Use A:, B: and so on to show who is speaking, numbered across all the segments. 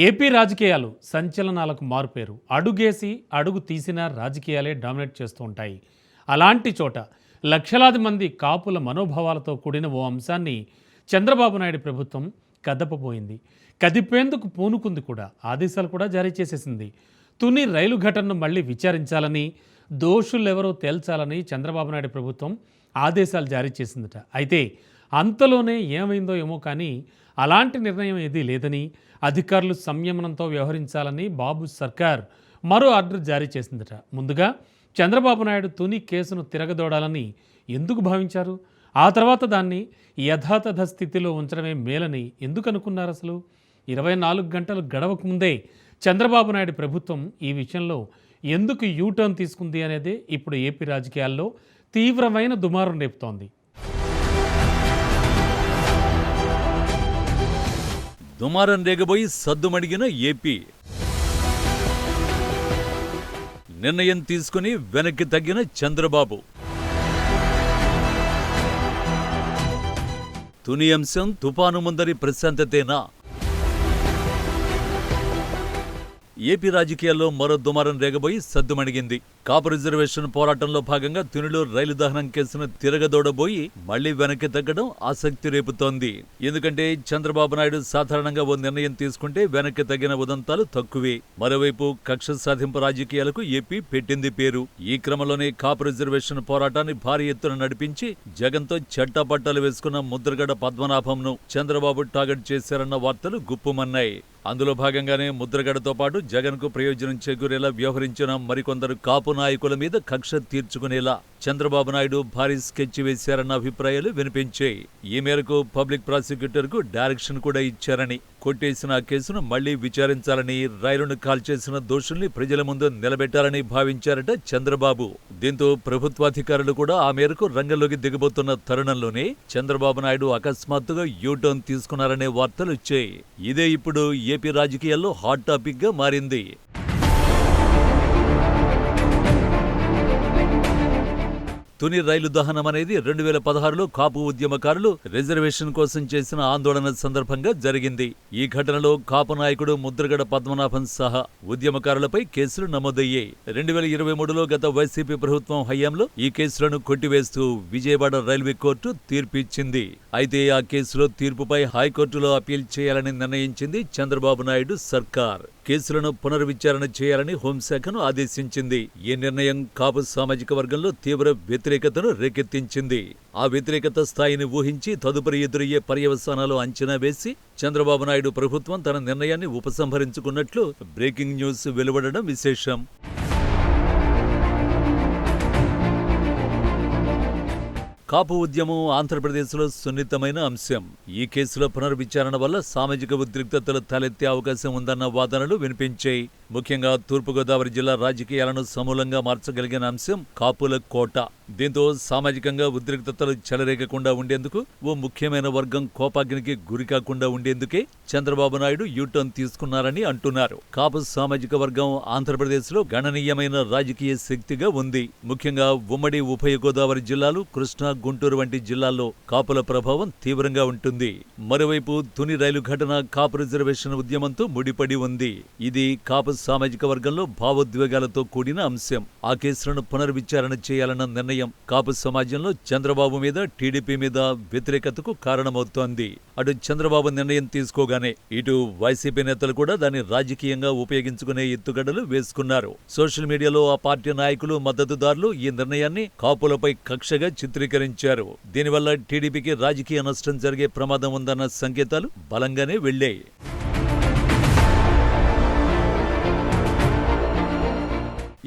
A: AP రాజకీయాలు సంచలనాలకు మారుపేరు. అడుగేసి అడుగు తీసిన రాజకీయాలే డామినేట్ చేస్తూ ఉంటాయి. అలాంటి చోట లక్షలాది మంది కాపుల మనోభావాలతో కూడిన ఓ అంశాన్ని చంద్రబాబు నాయుడు ప్రభుత్వం కదపబోయింది. కదిపేందుకు పూనుకుంది కూడా. ఆదేశాలు కూడా జారీ చేసేసింది. తుని రైలు ఘటనను మళ్ళీ విచారించాలని, దోషులెవరో తేల్చాలని చంద్రబాబు నాయుడు ప్రభుత్వం ఆదేశాలు జారీ చేసిందట. అయితే అంతలోనే ఏమైందో ఏమో కానీ అలాంటి నిర్ణయం ఏదీ లేదని, అధికారులు సంయమనంతో వ్యవహరించాలని బాబు సర్కార్ మరో ఆర్డర్ జారీ చేసిందట. ముందుగా చంద్రబాబు నాయుడు తుని కేసును తిరగదోడాలని ఎందుకు భావించారు? ఆ తర్వాత దాన్ని యథాతథ స్థితిలో ఉంచడమే మేలని ఎందుకు అనుకున్నారు? అసలు 24 గంటలు గడవక ముందే చంద్రబాబు నాయుడు ప్రభుత్వం ఈ విషయంలో ఎందుకు యూటర్న్ తీసుకుంది అనేది ఇప్పుడు ఏపీ రాజకీయాల్లో తీవ్రమైన దుమారం రేపుతోంది.
B: దుమారం రేగబోయి సద్దుమడిగిన ఏపీ నిర్ణయం తీసుకుని వెనక్కి తగ్గిన చంద్రబాబు. తుని అంశం తుపాను ముందరి ప్రశాంతతేనా? ఏపీ రాజకీయాల్లో మరో దుమారం రేగబోయి సద్దుమణిగింది. కాపు రిజర్వేషన్ పోరాటంలో భాగంగా తునిలో రైలు దహనం కేసును తిరగదోడబోయి మళ్లీ వెనక్కి తగ్గడం ఆసక్తి రేపుతోంది. ఎందుకంటే చంద్రబాబు నాయుడు సాధారణంగా ఓ నిర్ణయం తీసుకుంటే వెనక్కి తగ్గిన ఉదంతాలు తక్కువే. మరోవైపు కక్ష సాధింపు రాజకీయాలకు ఏపీ పెట్టింది పేరు. ఈ క్రమంలోనే కాపు రిజర్వేషన్ పోరాటాన్ని భారీ ఎత్తున నడిపించి జగన్తో చట్టాపట్టాలు వేసుకున్న ముద్రగడ పద్మనాభంను చంద్రబాబు టార్గెట్ చేశారన్న వార్తలు గుప్పుమన్నాయి. అందులో భాగంగానే ముద్రగడతో పాటు జగన్కు ప్రయోజనం చేకూరేలా వ్యవహరించిన మరికొందరు కాపు నాయకుల మీద కక్ష తీర్చుకునేలా చంద్రబాబు నాయుడు భారీ స్కెచ్ వేశారన్న అభిప్రాయాలు వినిపించాయి. ఈ మేరకు పబ్లిక్ ప్రాసిక్యూటర్కు డైరెక్షన్ కూడా ఇచ్చారని, కొట్టేసిన ఆ కేసును మళ్లీ విచారించాలని, రైలును కాల్చేసిన దోషుల్ని ప్రజల ముందు నిలబెట్టాలని భావించారట చంద్రబాబు. దీంతో ప్రభుత్వాధికారులు కూడా ఆ మేరకు రంగంలోకి దిగబోతున్న తరుణంలోనే చంద్రబాబు నాయుడు అకస్మాత్తుగా యూటర్న్ తీసుకున్నారనే వార్తలు వచ్చాయి. ఇదే ఇప్పుడు ఏపీ రాజకీయాల్లో హాట్ టాపిక్ గా మారింది. తుని రైలు దహనం అనేది 2016లో కాపు ఉద్యమకారులు రిజర్వేషన్ కోసం చేసిన ఆందోళన సందర్భంగా జరిగింది. ఈ ఘటనలో కాపు నాయకుడు ముద్రగడ పద్మనాభం సహా ఉద్యమకారులపై కేసులు నమోదయ్యాయి. 2023లో గత వైసీపీ ప్రభుత్వం హయాంలో ఈ కేసులను కొట్టివేస్తూ విజయవాడ రైల్వే కోర్టు తీర్పు ఇచ్చింది. అయితే ఆ కేసులో తీర్పుపై హైకోర్టులో అప్పీల్ చేయాలని నిర్ణయించింది చంద్రబాబు నాయుడు సర్కార్. కేసులను పునర్విచారణ చేయాలని హోంశాఖను ఆదేశించింది. ఈ నిర్ణయం కాపు సామాజిక వర్గంలో తీవ్ర వ్యతిరేకతను రేకెత్తించింది. ఆ వ్యతిరేకత స్థాయిని ఊహించి తదుపరి ఎదురయ్యే పర్యవసానాలు అంచనా వేసి చంద్రబాబు నాయుడు ప్రభుత్వం తన నిర్ణయాన్ని ఉపసంహరించుకున్నట్లు బ్రేకింగ్ న్యూస్ వెలువడడం విశేషం. కాపు ఉద్యమం ఆంధ్రప్రదేశ్లో సున్నితమైన అంశం. ఈ కేసులో పునర్విచారణ వల్ల సామాజిక ఉద్రిక్తతలు తలెత్తే అవకాశం ఉందన్న వాదనలు వినిపించాయి. ముఖ్యంగా తూర్పుగోదావరి జిల్లా రాజకీయాలను సమూలంగా మార్చగలిగిన అంశం కాపుల కోట. దీంతో సామాజికంగా ఉద్రిక్తతలు చెలరేగకుండా ఉండేందుకు, ఓ ముఖ్యమైన వర్గం కోపాగ్నికి గురికాకుండా ఉండేందుకే చంద్రబాబు నాయుడు యూటర్న్ తీసుకున్నారని అంటున్నారు. కాపు సామాజిక వర్గం ఆంధ్రప్రదేశ్లో గణనీయమైన రాజకీయ శక్తిగా ఉంది. ముఖ్యంగా ఉమ్మడి ఉభయ గోదావరి జిల్లాలు, కృష్ణా, గుంటూరు వంటి జిల్లాల్లో కాపుల ప్రభావం తీవ్రంగా ఉంటుంది. మరోవైపు తుని రైలు ఘటన కాపు రిజర్వేషన్ ఉద్యమంతో ముడిపడి ఉంది. ఇది కాపు సామాజిక వర్గంలో భావోద్వేగాలతో కూడిన అంశం. ఆ కేసులను పునర్విచారణ చేయాలన్న నిర్ణయం కాపు సమాజంలో చంద్రబాబు మీద, టీడీపీ మీద వ్యతిరేకతకు కారణమవుతోంది. అటు చంద్రబాబు నిర్ణయం తీసుకోగానే ఇటు వైసీపీ నేతలు కూడా దాన్ని రాజకీయంగా ఉపయోగించుకునే ఎత్తుగడలు వేసుకున్నారు. సోషల్ మీడియాలో ఆ పార్టీ నాయకులు, మద్దతుదారులు ఈ నిర్ణయాన్ని కాపులపై కక్షగా చిత్రీకరించారు. దీనివల్ల టీడీపీకి రాజకీయ నష్టం జరిగే ప్రమాదం ఉందన్న సంకేతాలు బలంగానే వెళ్లాయి.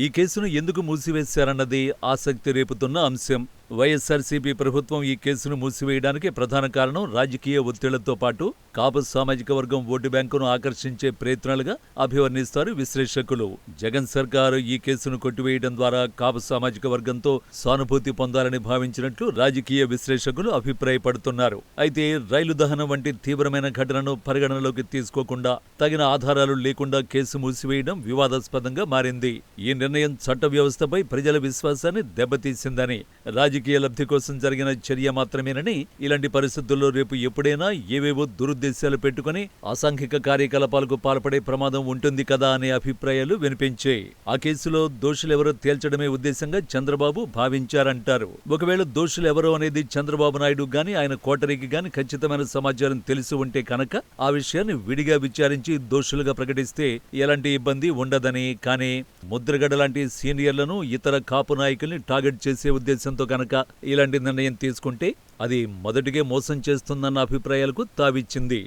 B: ఈ కేసును ఎందుకు మూసివేశారన్నది ఆసక్తి రేపుతున్న అంశం. వైఎస్ఆర్సీపీ ప్రభుత్వం ఈ కేసును మూసివేయడానికి ప్రధాన కారణం రాజకీయ ఒత్తిళ్లతో పాటు కాపు సామాజిక వర్గం ఓటు బ్యాంకును ఆకర్షించే ప్రయత్నాలుగా అభివర్ణిస్తారు విశ్లేషకులు. జగన్ సర్కారు ఈ కేసును కొట్టివేయడం ద్వారా కాపు సామాజిక వర్గంతో సానుభూతి పొందాలని భావించినట్లు రాజకీయ విశ్లేషకులు అభిప్రాయపడుతున్నారు. అయితే రైలు దహనం వంటి తీవ్రమైన ఘటనను పరిగణనలోకి తీసుకోకుండా, తగిన ఆధారాలు లేకుండా కేసు మూసివేయడం వివాదాస్పదంగా మారింది. ఈ నిర్ణయం చట్ట వ్యవస్థపై ప్రజల విశ్వాసాన్ని దెబ్బతీసిందని, రాజకీయ లబ్ధి కోసం జరిగిన చర్య మాత్రమేనని, ఇలాంటి పరిస్థితుల్లో రేపు ఎప్పుడైనా ఏవేవో ఉద్దేశాలు పెట్టుకుని అసాంఘిక కార్యకలాపాలకు పాల్పడే ప్రమాదం ఉంటుంది కదా అనే అభిప్రాయాలు వినిపించాయి. ఆ కేసులో దోషులెవరో తేల్చడమే ఉద్దేశంగా చంద్రబాబు భావించారంటారు. ఒకవేళ దోషులెవరో అనేది చంద్రబాబు నాయుడు గాని ఆయన కోటరీకి గాని ఖచ్చితమైన సమాచారం తెలిసి ఉంటే కనుక ఆ విషయాన్ని విడిగా విచారించి దోషులుగా ప్రకటిస్తే ఎలాంటి ఇబ్బంది ఉండదని, కానీ ముద్రగడ లాంటి సీనియర్లను ఇతర కాపు నాయకుల్ని టార్గెట్ చేసే ఉద్దేశంతో కనుక ఇలాంటి నిర్ణయం తీసుకుంటే అది మొదటిగే మోసం చేస్తుందన్న అభిప్రాయాలకు తావిచ్చింది.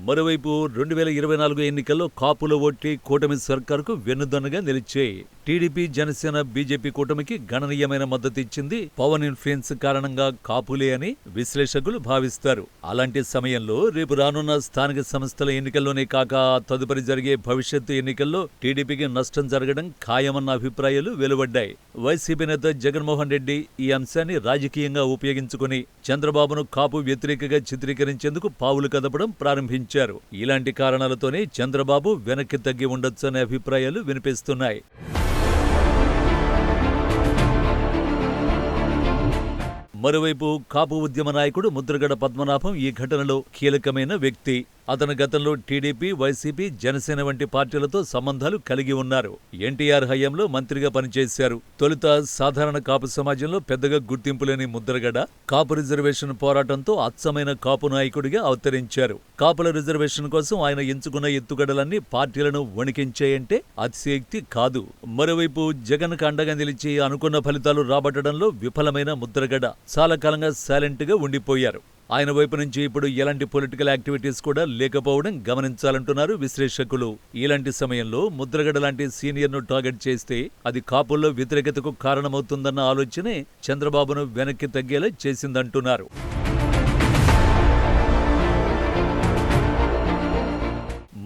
B: మరోవైపు 2024 ఎన్నికల్లో కాపుల ఓట్లే కూటమి సర్కారుకు వెన్నుదన్నుగా నిలిచాయి. టీడీపీ, జనసేన, బీజేపీ కూటమికి గణనీయమైన మద్దతు ఇచ్చింది పవన్ ఇన్ఫ్లుయెన్స్ కారణంగా కాపులే అని విశ్లేషకులు భావిస్తారు. అలాంటి సమయంలో రేపు రానున్న స్థానిక సంస్థల ఎన్నికల్లోనే కాక తదుపరి జరిగే భవిష్యత్తు ఎన్నికల్లో టీడీపీకి నష్టం జరగడం ఖాయమన్న అభిప్రాయాలు వెలువడ్డాయి. వైసీపీ నేత జగన్మోహన్ రెడ్డి ఈ అంశాన్ని రాజకీయంగా ఉపయోగించుకుని చంద్రబాబును కాపు వ్యతిరేకగా చిత్రీకరించేందుకు పావులు కదపడం ప్రారంభించారు. ఇలాంటి కారణాలతోనే చంద్రబాబు వెనక్కి తగ్గి ఉండొచ్చనే అభిప్రాయాలు వినిపిస్తున్నాయి. మరోవైపు కాపు ఉద్యమ నాయకుడు ముద్రగడ పద్మనాభం ఈ ఘటనలో కీలకమైన వ్యక్తి. అతను గతంలో టీడీపీ, వైసీపీ, జనసేన వంటి పార్టీలతో సంబంధాలు కలిగి ఉన్నారు. ఎన్టీఆర్ హయాంలో మంత్రిగా పనిచేశారు. తొలుత సాధారణ కాపు సమాజంలో పెద్దగా గుర్తింపు లేని ముద్రగడ కాపు రిజర్వేషన్ పోరాటంతో అచ్చమైన కాపు నాయకుడిగా అవతరించారు. కాపుల రిజర్వేషన్ కోసం ఆయన ఎంచుకున్న ఎత్తుగడలన్నీ పార్టీలను వణికించాయంటే అతిశయోక్తి కాదు. మరోవైపు జగన్ కు అండగా నిలిచి అనుకున్న ఫలితాలు రాబట్టడంలో విఫలమైన ముద్రగడ చాలా కాలంగా సైలెంట్ గా ఉండిపోయారు. ఆయన వైపు నుంచి ఇప్పుడు ఎలాంటి పొలిటికల్ యాక్టివిటీస్ కూడా లేకపోవడం గమనించాలంటున్నారు విశ్లేషకులు. ఇలాంటి సమయంలో ముద్రగడ లాంటి సీనియర్ను టార్గెట్ చేస్తే అది కాపుల్లో వ్యతిరేకతకు కారణమవుతుందన్న ఆలోచనే చంద్రబాబును వెనక్కి తగ్గేలా చేసిందంటున్నారు.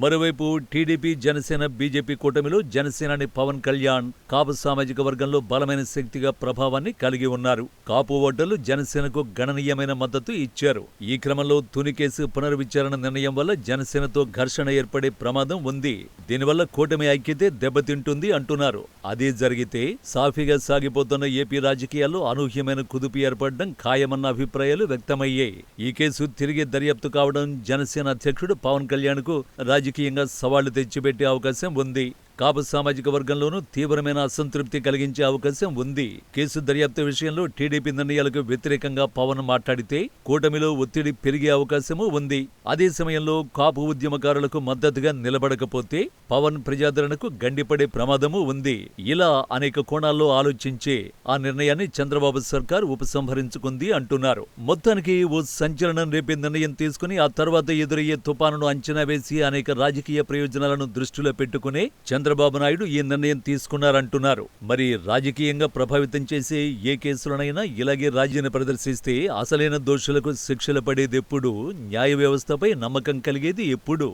B: మరోవైపు టీడీపీ, జనసేన, బీజేపీ కూటమిలో జనసేనాని పవన్ కళ్యాణ్ కాపు సామాజిక వర్గంలో బలమైన శక్తిగా ప్రభావాన్ని కలిగి ఉన్నారు. కాపు ఓటర్లు జనసేనకు గణనీయమైన మద్దతు ఇచ్చారు. ఈ క్రమంలో తుని కేసు పునర్విచారణ నిర్ణయం వల్ల జనసేనతో ఘర్షణ ఏర్పడే ప్రమాదం ఉంది. దీనివల్ల కూటమి ఐక్యతే దెబ్బతింటుంది అంటున్నారు. అదే జరిగితే సాఫీగా సాగిపోతున్న ఏపీ రాజకీయాల్లో అనూహ్యమైన కుదుపు ఏర్పడడం ఖాయమన్న అభిప్రాయాలు వ్యక్తమయ్యాయి. ఈ కేసు తిరిగి దర్యాప్తు కావడం జనసేన అధ్యక్షుడు పవన్ కళ్యాణ్ కు రాజకీయంగా సవాళ్లు తెచ్చిపెట్టే అవకాశం ఉంది. కాపు సామాజిక వర్గంలోనూ తీవ్రమైన అసంతృప్తి కలిగించే అవకాశం ఉంది. కేసు దర్యాప్తు విషయంలో టీడీపీ నిర్ణయాలకు వ్యతిరేకంగా పవన్ మాట్లాడితే కూటమిలో ఒత్తిడి పెరిగే అవకాశమూ ఉంది. అదే సమయంలో కాపు ఉద్యమకారులకు మద్దతుగా నిలబడకపోతే పవన్ ప్రజాదరణకు గండిపడే ప్రమాదమూ ఉంది. ఇలా అనేక కోణాల్లో ఆలోచించే ఆ నిర్ణయాన్ని చంద్రబాబు సర్కార్ ఉపసంహరించుకుంది అంటున్నారు. మొత్తానికి ఓ సంచలనం రేపే నిర్ణయం తీసుకుని ఆ తర్వాత ఎదురయ్యే తుపానును అంచనా వేసి అనేక రాజకీయ ప్రయోజనాలను దృష్టిలో పెట్టుకునే చంద్రబాబు నాయుడు ఈ నిర్ణయం తీసుకున్నారంటున్నారు. మరి రాజకీయంగా ప్రభావితం చేసే ఏ కేసులనైనా ఇలాగే రాజీని ప్రదర్శిస్తే అసలైన దోషులకు శిక్షలు పడేదెప్పుడు? న్యాయ వ్యవస్థపై నమ్మకం కలిగేది ఎప్పుడు?